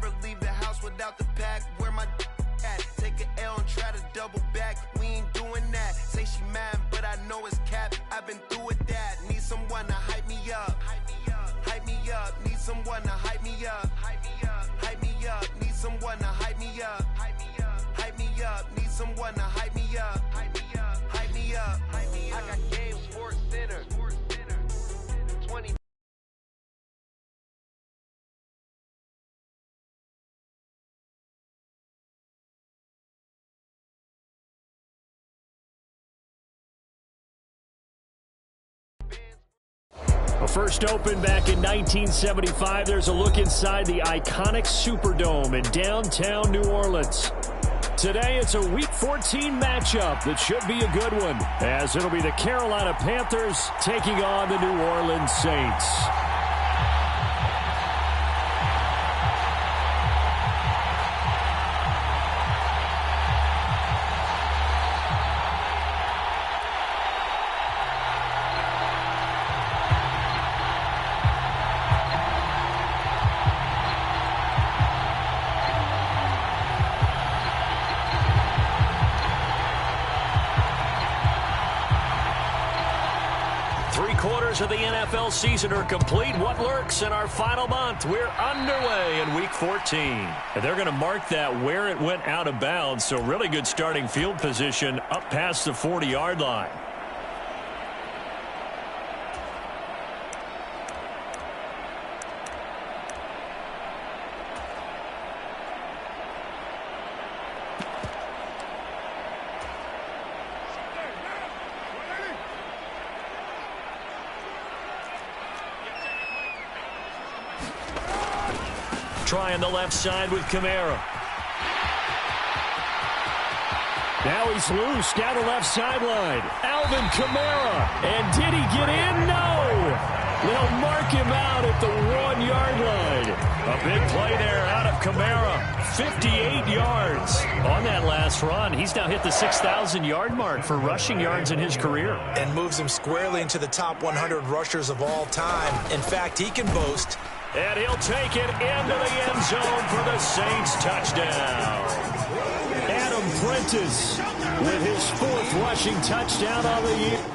never leave the house without the pack. Where my at? Take an L and try to double back. We ain't doing that. Say she mad, but I know it's cap. I've been through with that. Need someone to hype me up. Hype me up. Need someone to hype me up. Hype me up. Need someone to hype me up. Hype me up. Need someone to hype me up. Hype me up. I got Game Sports Center. 20. First opened back in 1975, there's a look inside the iconic Superdome in downtown New Orleans. Today, it's a Week 14 matchup that should be a good one, as it'll be the Carolina Panthers taking on the New Orleans Saints. Of the NFL season are complete. What lurks in our final month? We're underway in Week 14. And they're going to mark that where it went out of bounds, so really good starting field position up past the 40-yard line. Trying the left side with Kamara. Now he's loose down the left sideline. Alvin Kamara. And did he get in? No. They'll mark him out at the 1-yard line. A big play there out of Kamara. 58 yards on that last run. He's now hit the 6,000-yard mark for rushing yards in his career. And moves him squarely into the top 100 rushers of all time. In fact, he can boast. And he'll take it into the end zone for the Saints touchdown. Adam Prentice with his 4th rushing touchdown on the year.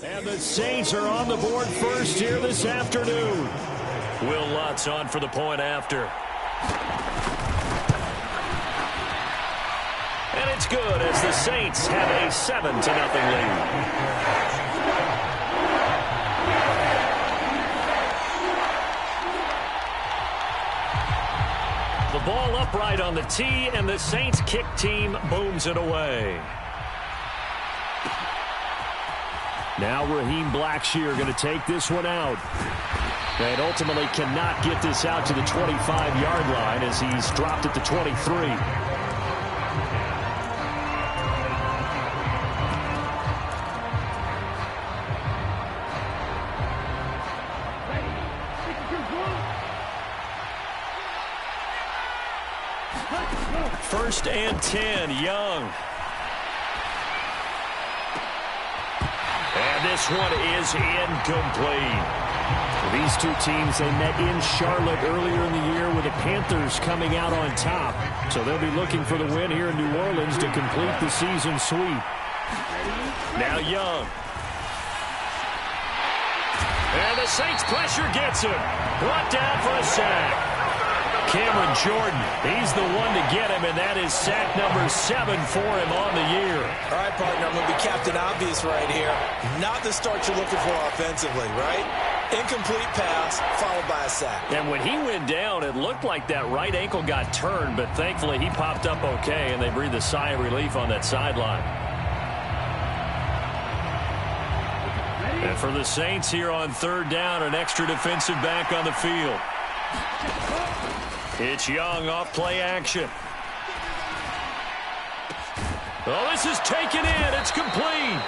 And the Saints are on the board first here this afternoon. Will Lutz on for the point after. And it's good as the Saints have a 7-0 lead. The ball upright on the tee, and the Saints kick team booms it away. Now Raheem Blackshear going to take this one out. And ultimately cannot get this out to the 25-yard line as he's dropped at the 23. First and 10, Young. And this one is incomplete. These two teams, they met in Charlotte earlier in the year with the Panthers coming out on top. So they'll be looking for the win here in New Orleans to complete the season sweep. Now Young. And the Saints pressure gets him. Brought down for a sack. Cameron Jordan, he's the one to get him, and that is sack number 7 for him on the year. All right, partner, I'm going to be Captain Obvious right here. Not the start you're looking for offensively, right? Incomplete pass, followed by a sack. And when he went down, it looked like that right ankle got turned, but thankfully he popped up okay, and they breathed a sigh of relief on that sideline. And for the Saints here on third down, an extra defensive back on the field. It's Young off play action. Oh, this is taken in. It's complete.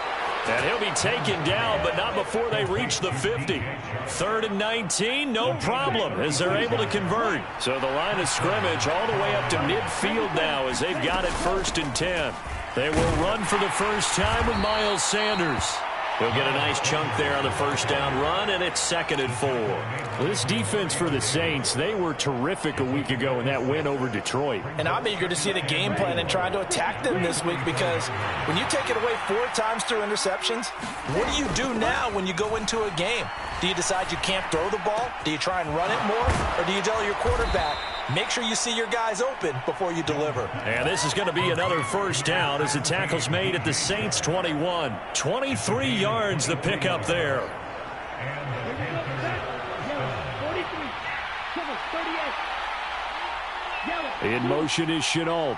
And he'll be taken down, but not before they reach the 50. 3rd and 19, no problem, as they're able to convert. So the line of scrimmage all the way up to midfield now as they've got it 1st and 10. They will run for the first time with Miles Sanders. He'll get a nice chunk there on the first down run, and it's 2nd and 4. Well, this defense for the Saints, they were terrific a week ago in that win over Detroit. And I'm eager to see the game plan and try to attack them this week, because when you take it away 4 times through interceptions, what do you do now when you go into a game? Do you decide you can't throw the ball? Do you try and run it more? Or do you tell your quarterback, make sure you see your guys open before you deliver? And this is going to be another first down as the tackle's made at the Saints 21. 23 yards the pickup there. In motion is Chenault.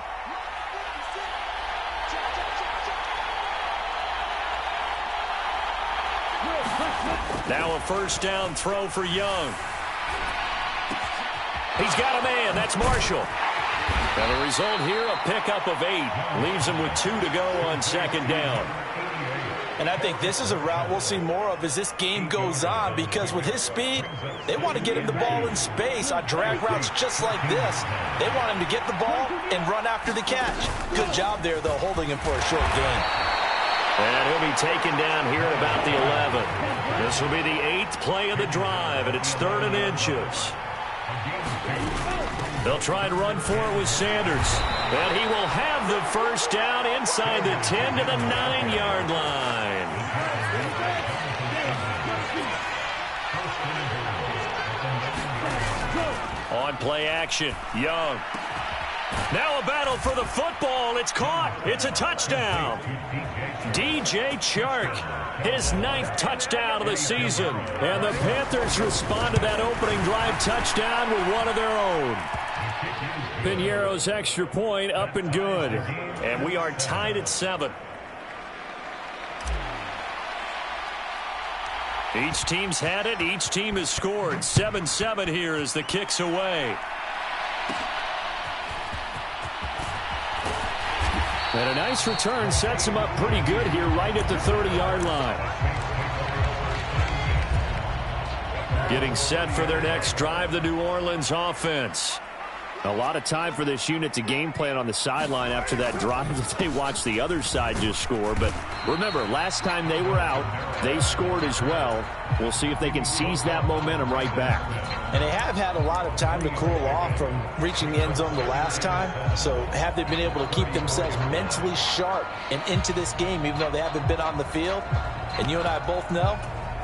Now a first down throw for Young. He's got a man. That's Marshall. And the result here, a pickup of 8. Leaves him with 2 to go on 2nd down. And I think this is a route we'll see more of as this game goes on, because with his speed, they want to get him the ball in space on drag routes just like this. They want him to get the ball and run after the catch. Good job there, though, holding him for a short gain. And he'll be taken down here at about the 11. This will be the 8th play of the drive, and it's 3rd and inches. They'll try and run for it with Sanders. And he will have the first down inside the 10 to the 9-yard line. On play action, Young. Now a battle for the football. It's caught. It's a touchdown. DJ Chark, his 9th touchdown of the season. And the Panthers respond to that opening drive touchdown with one of their own. Piñeiro's extra point up and good. And we are tied at 7. Each team's had it. Each team has scored. 7-7 here as the kick's away. And a nice return sets him up pretty good here right at the 30-yard line. Getting set for their next drive, the New Orleans offense. A lot of time for this unit to game plan on the sideline after that drive that they watched the other side just score. But remember, last time they were out, they scored as well. We'll see if they can seize that momentum right back. And they have had a lot of time to cool off from reaching the end zone the last time. So have they been able to keep themselves mentally sharp and into this game, even though they haven't been on the field? And you and I both know,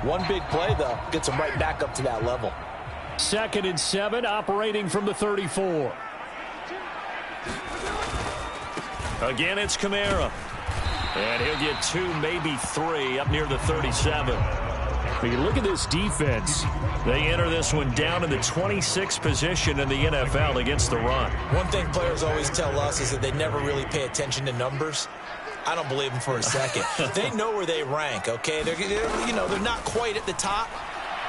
one big play, though, gets them right back up to that level. 2nd and 7, operating from the 34. Again, it's Kamara. And he'll get 2, maybe 3, up near the 37. When you look at this defense, they enter this one down in the 26th position in the NFL against the run. One thing players always tell us is that they never really pay attention to numbers. I don't believe them for a second. They know where they rank, okay? They're not quite at the top,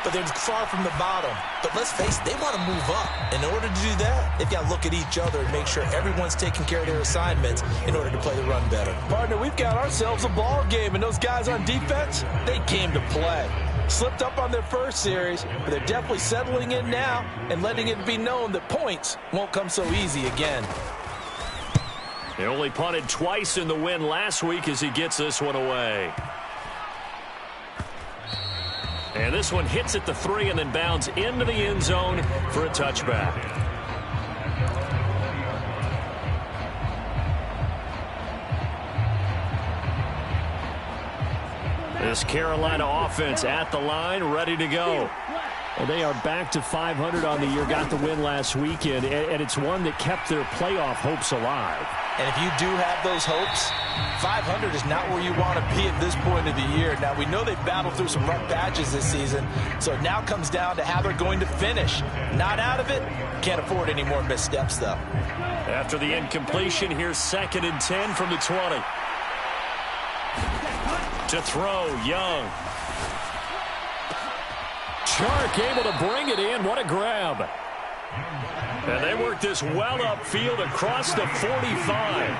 but they're far from the bottom. But let's face it, they want to move up. In order to do that, they've got to look at each other and make sure everyone's taking care of their assignments in order to play the run better. Partner, we've got ourselves a ball game, and those guys on defense, they came to play. Slipped up on their first series, but they're definitely settling in now and letting it be known that points won't come so easy again. He only punted twice in the win last week as he gets this one away. And this one hits at the 3 and then bounds into the end zone for a touchback. This Carolina offense at the line, ready to go. Well, they are back to 500 on the year, got the win last weekend, and it's one that kept their playoff hopes alive. And if you do have those hopes, 500 is not where you want to be at this point of the year. Now, we know they've battled through some rough patches this season, so it now comes down to how they're going to finish. Not out of it. Can't afford any more missteps, though. After the incompletion, here's 2nd and 10 from the 20. To throw, Young. Chark able to bring it in. What a grab. And they work this well upfield across the 45.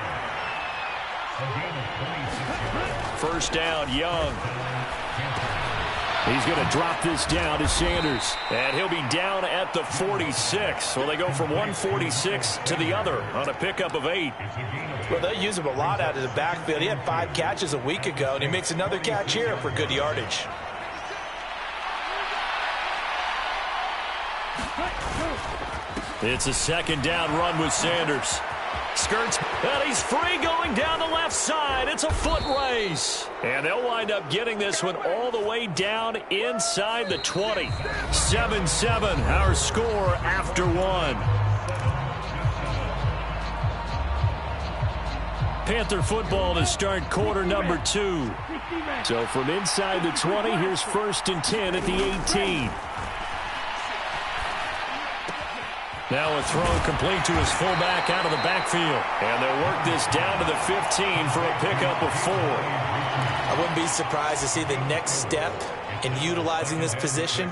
First down, Young. He's going to drop this down to Sanders. And he'll be down at the 46. So they go from 146 to the other on a pickup of 8. Well, they use him a lot out of the backfield. He had 5 catches a week ago, and he makes another catch here for good yardage. It's a 2nd down run with Sanders. Skirts, and he's free going down the left side. It's a foot race. And they'll wind up getting this one all the way down inside the 20. 7-7, our score after 1. Panther football to start quarter number 2. So from inside the 20, here's 1st and 10 at the 18. Now a throw complete to his fullback out of the backfield. And they'll work this down to the 15 for a pickup of 4. I wouldn't be surprised to see the next step in utilizing this position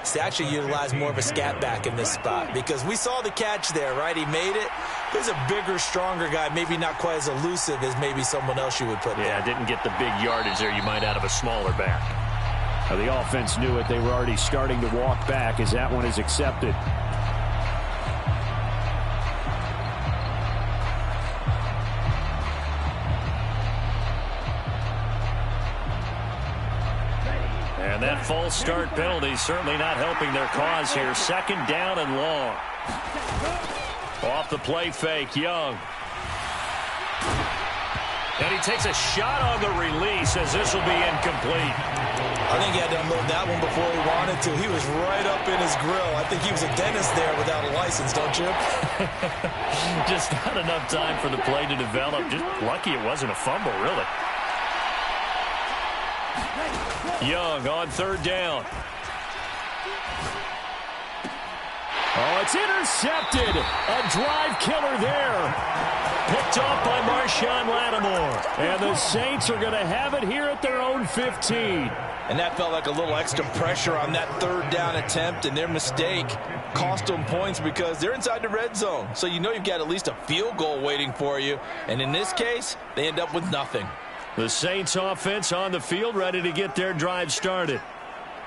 is to actually utilize more of a scat back in this spot. Because we saw the catch there, right? He made it. There's a bigger, stronger guy, maybe not quite as elusive as maybe someone else you would put there. Yeah, didn't get the big yardage there you might out of a smaller back. Now, the offense knew it. They were already starting to walk back as that one is accepted. And that false start penalty certainly not helping their cause here. 2nd down and long. Off the play fake, Young. And he takes a shot on the release as this will be incomplete. I think he had to unload that one before he wanted to. He was right up in his grill. I think he was a dentist there without a license, don't you? Just not enough time for the play to develop. Just lucky it wasn't a fumble, really. Young on 3rd down. Oh, it's intercepted. A drive killer there. Picked off by Marshawn Lattimore. And the Saints are going to have it here at their own 15. And that felt like a little extra pressure on that 3rd down attempt, and their mistake cost them points because they're inside the red zone. So you know you've got at least a field goal waiting for you. And in this case, they end up with nothing. The Saints offense on the field ready to get their drive started.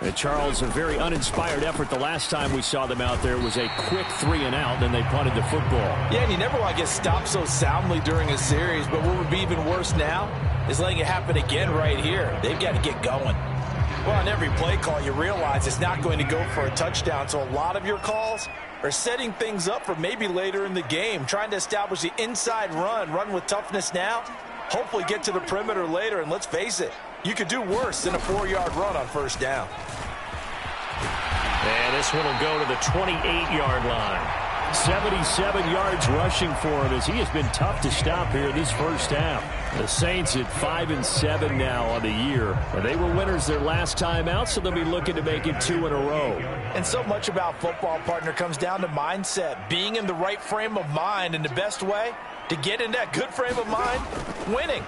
And Charles, a very uninspired effort the last time we saw them out there was a quick 3 and out, then they punted the football. Yeah, and you never want to get stopped so soundly during a series, but what would be even worse now is letting it happen again right here. They've got to get going. Well, on every play call, you realize it's not going to go for a touchdown, so a lot of your calls are setting things up for maybe later in the game, trying to establish the inside run with toughness now, hopefully get to the perimeter later, and let's face it, You could do worse than a 4-yard run on first down. And this one will go to the 28-yard line. 77 yards rushing for him as he has been tough to stop here this first half. The Saints at 5-7 now on the year. And they were winners their last time out, so they'll be looking to make it 2 in a row. And so much about football, partner, comes down to mindset. Being in the right frame of mind, and the best way to get in that good frame of mind, winning.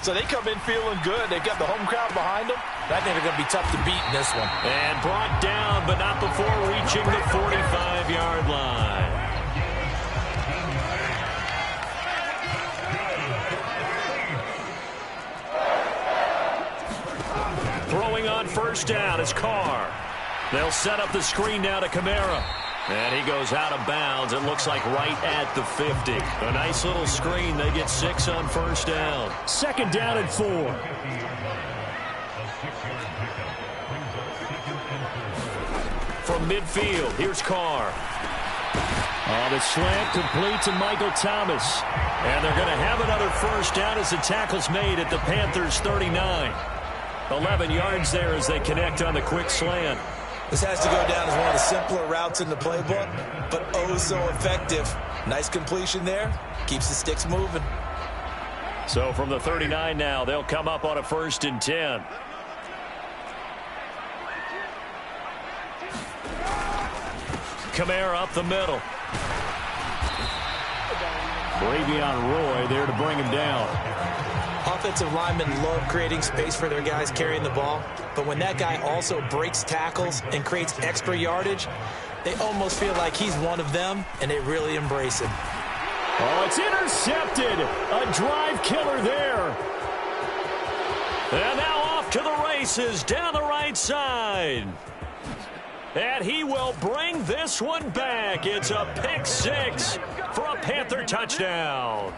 So they come in feeling good. They've got the home crowd behind them. I think they're going to be tough to beat in this one. And brought down, but not before reaching the 45-yard line. Throwing on first down is Carr. They'll set up the screen now to Kamara. And he goes out of bounds. It looks like right at the 50. A nice little screen. They get 6 on first down. Second down and 4. From midfield, here's Carr. Oh, the slant complete to Michael Thomas. And they're going to have another first down as the tackle's made at the Panthers' 39. 11 yards there as they connect on the quick slant. This has to go down as one of the simpler routes in the playbook, but oh so effective. Nice completion there. Keeps the sticks moving. So from the 39 now, they'll come up on a 1st and 10. Kamara up the middle. Bravion Roy there to bring him down. Offensive linemen love creating space for their guys carrying the ball, but when that guy also breaks tackles and creates extra yardage, they almost feel like he's one of them, and they really embrace him. Oh, it's intercepted. A drive killer there. And now off to the races down the right side. And he will bring this one back. It's a pick 6 for a Panther touchdown.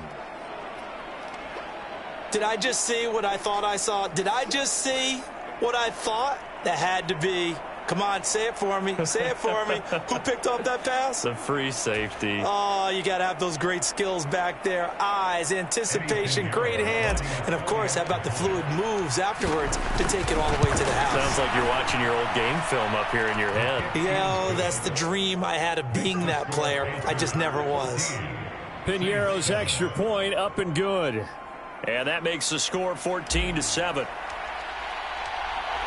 Did I just see what I thought I saw? Did I just see what I thought? That had to be. Come on, say it for me. Say it for me. Who picked up that pass? The free safety. Oh, you got to have those great skills back there. Eyes, anticipation, great hands. And, of course, how about the fluid moves afterwards to take it all the way to the house? Sounds like you're watching your old game film up here in your head. Yeah, that's the dream I had of being that player. I just never was. Piñeiro's extra point up and good. And that makes the score 14-7.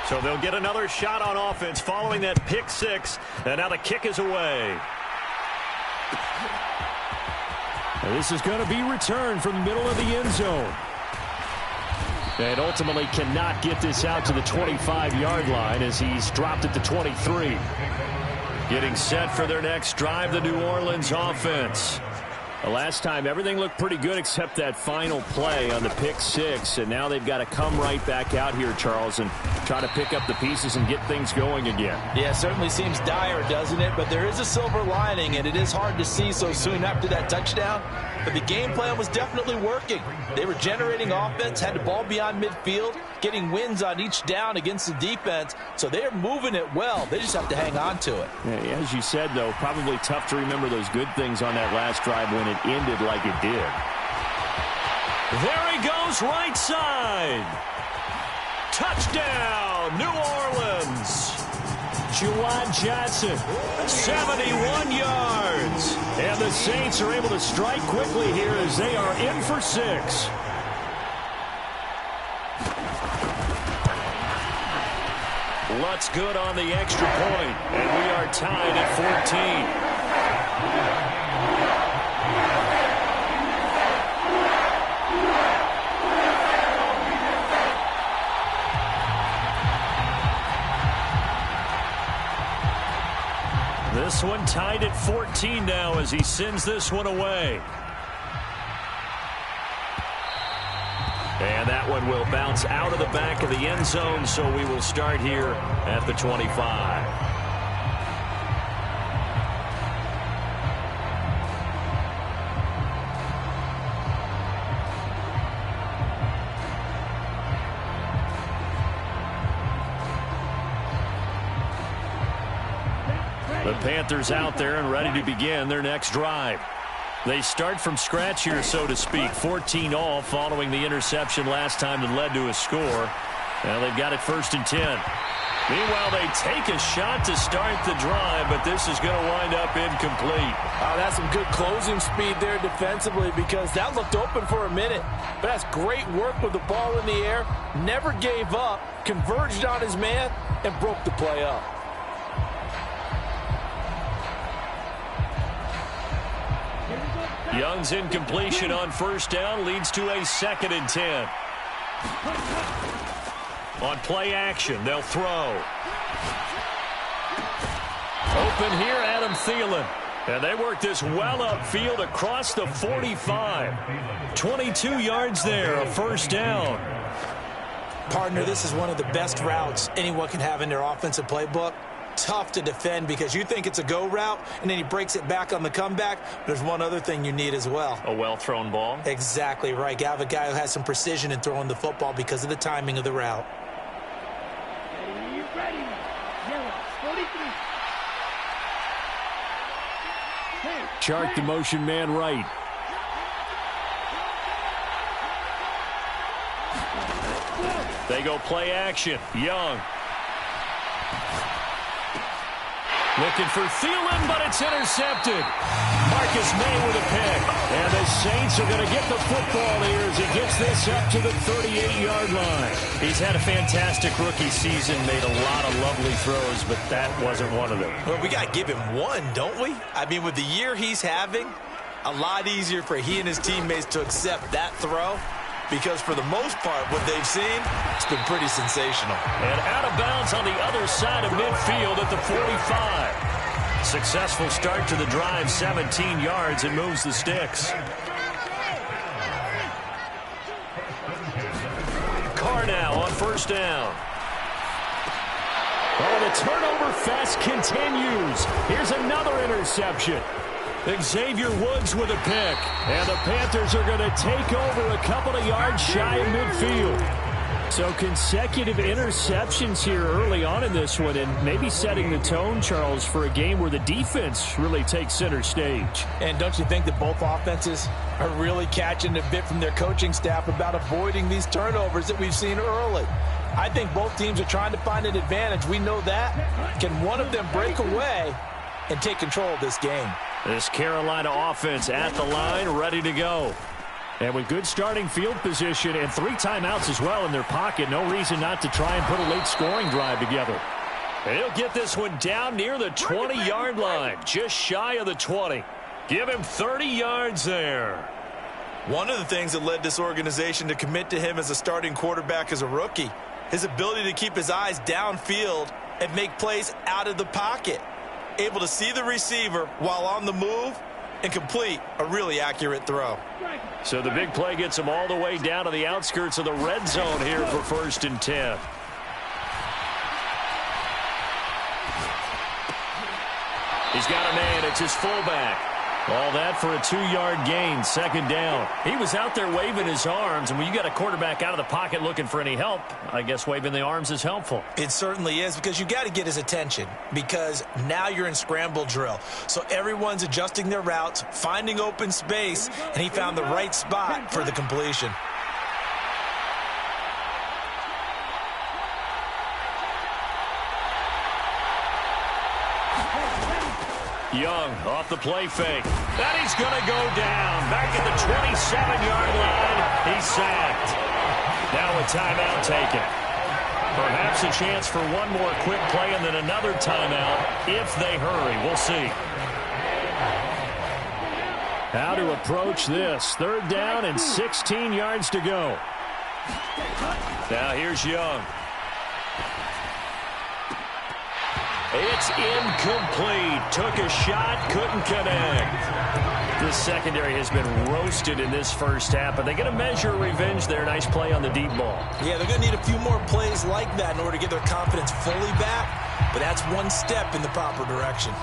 So they'll get another shot on offense following that pick 6. And now the kick is away. And this is going to be returned from the middle of the end zone. And ultimately cannot get this out to the 25-yard line as he's dropped at the 23. Getting set for their next drive, the New Orleans offense. The last time, everything looked pretty good except that final play on the pick 6. And now they've got to come right back out here, Charles, and try to pick up the pieces and get things going again. Yeah, it certainly seems dire, doesn't it? But there is a silver lining, and it is hard to see so soon after that touchdown. But the game plan was definitely working. They were generating offense, had the ball beyond midfield, getting wins on each down against the defense. So they're moving it well. They just have to hang on to it. Yeah, as you said, though, probably tough to remember those good things on that last drive when it ended like it did. There he goes, right side. Touchdown, New Orleans. Juwan Johnson. 71 yards. And the Saints are able to strike quickly here as they are in for 6. Lutz good on the extra point, and we are tied at 14. This one tied at 14 now as he sends this one away. And that one will bounce out of the back of the end zone, so we will start here at the 25. The Panthers out there and ready to begin their next drive. They start from scratch here, so to speak. 14 all following the interception last time that led to a score. Well, they've got it 1st and 10. Meanwhile, they take a shot to start the drive, but this is going to wind up incomplete. Oh, that's some good closing speed there defensively because that looked open for a minute. But that's great work with the ball in the air. Never gave up, converged on his man, and broke the play up. Young's incompletion on 1st down leads to a 2nd and 10. On play action, they'll throw. Open here, Adam Thielen. And they work this well upfield across the 45. 22 yards there, a 1st down. Partner, this is one of the best routes anyone can have in their offensive playbook. Tough to defend because you think it's a go route, and then he breaks it back on the comeback. There's one other thing you need as well. A well-thrown ball? Exactly right. You have a guy who has some precision in throwing the football because of the timing of the route. Ready. Yellow, 43. Chart the motion man right. They go play action. Young. Looking for Thielen, but it's intercepted. Marcus May with a pick. And the Saints are going to get the football here as he gets this up to the 38-yard line. He's had a fantastic rookie season, made a lot of lovely throws, but that wasn't one of them. Well, we got to give him one, don't we? I mean, with the year he's having, a lot easier for he and his teammates to accept that throw. Because for the most part, what they've seen, it's been pretty sensational. And out of bounds on the other side of midfield at the 45. Successful start to the drive, 17 yards, and moves the sticks. Carr now on 1st down. Oh, the turnover fest continues. Here's another interception. Xavier Woods with a pick. And the Panthers are going to take over a couple of yards shy of midfield. So consecutive interceptions here early on in this one, and maybe setting the tone, Charles, for a game where the defense really takes center stage. And don't you think that both offenses are really catching a bit from their coaching staff about avoiding these turnovers that we've seen early? I think both teams are trying to find an advantage. We know that. Can one of them break away and take control of this game? This Carolina offense at the line, ready to go. And with good starting field position and 3 timeouts as well in their pocket, no reason not to try and put a late scoring drive together. And he'll get this one down near the 20-yard line, just shy of the 20. Give him 30 yards there. One of the things that led this organization to commit to him as a starting quarterback as a rookie, his ability to keep his eyes downfield and make plays out of the pocket. Able to see the receiver while on the move and complete a really accurate throw. So the big play gets him all the way down to the outskirts of the red zone here for 1st and 10. He's got a man. It's his fullback. All that for a 2-yard gain, 2nd down. He was out there waving his arms, and when you got a quarterback out of the pocket looking for any help, I guess waving the arms is helpful. It certainly is, because you got to get his attention, because now you're in scramble drill. So everyone's adjusting their routes, finding open space, and he found the right spot for the completion. Young off the play fake. And he's going to go down. Back at the 27-yard line. He's sacked. Now a timeout taken. Perhaps a chance for one more quick play and then another timeout if they hurry. We'll see. How to approach this. 3rd down and 16 yards to go. Now here's Young. It's incomplete. Took a shot, couldn't connect. This secondary has been roasted in this first half, but they're going to measure revenge there. Nice play on the deep ball. Yeah, they're going to need a few more plays like that in order to get their confidence fully back, but that's one step in the proper direction.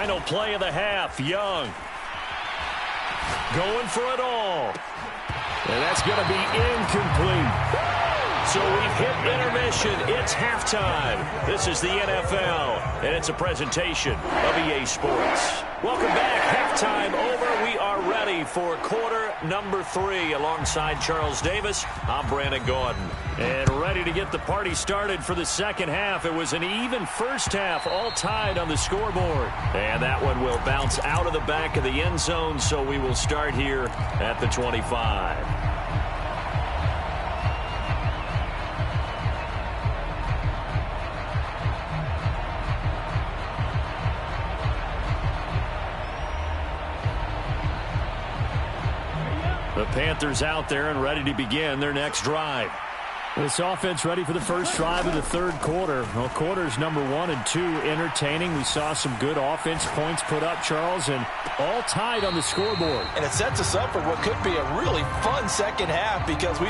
Final play of the half. Young going for it all. And that's going to be incomplete. So we've hit intermission. It's halftime. This is the NFL, and it's a presentation of EA Sports. Welcome back. Halftime over. We are ready for quarter number 3. Alongside Charles Davis, I'm Brandon Gordon. And ready to get the party started for the second half. It was an even first half, all tied on the scoreboard. And that one will bounce out of the back of the end zone, so we will start here at the 25. The Panthers out there and ready to begin their next drive. This offense ready for the first drive of the third quarter. Well, quarters number 1 and 2 entertaining. We saw some good offense points put up, Charles, and all tied on the scoreboard. And it sets us up for what could be a really fun second half because we...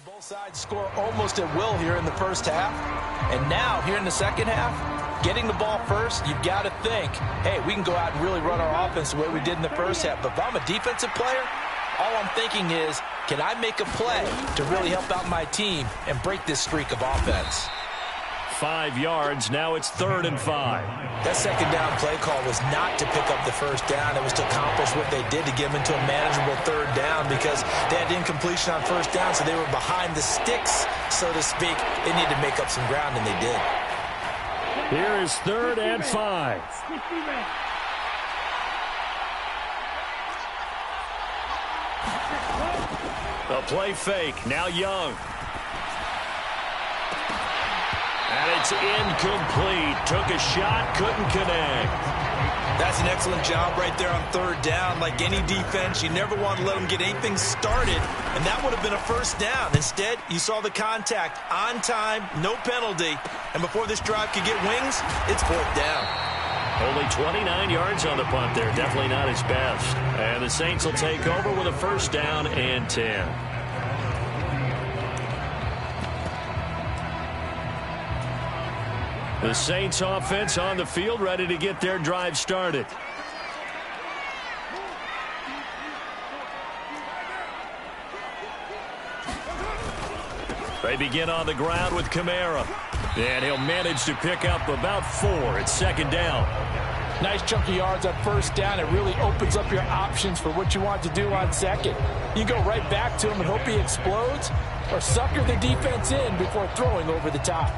Both sides score almost at will here in the first half. And now, here in the second half, getting the ball first, you've got to think, hey, we can go out and really run our offense the way we did in the first half. But if I'm a defensive player, all I'm thinking is, can I make a play to really help out my team and break this streak of offense? 5 yards. Now it's 3rd and 5. That second down play call was not to pick up the first down. It was to accomplish what they did to get them into a manageable 3rd down because they had incompletion on first down, so they were behind the sticks, so to speak. They needed to make up some ground, and they did. Here is 3rd and 5. A play fake. Now Young. And it's incomplete. Took a shot, couldn't connect. That's an excellent job right there on 3rd down. Like any defense, you never want to let them get anything started, and that would have been a first down. Instead, you saw the contact on time, no penalty, and before this drive could get wings, it's 4th down. Only 29 yards on the punt there. Definitely not his best. And the Saints will take over with a first down and 10. The Saints offense on the field, ready to get their drive started. They begin on the ground with Kamara. And he'll manage to pick up about 4. It's 2nd down. Nice chunk of yards on first down. It really opens up your options for what you want to do on second. You go right back to him and hope he explodes, or sucker the defense in before throwing over the top.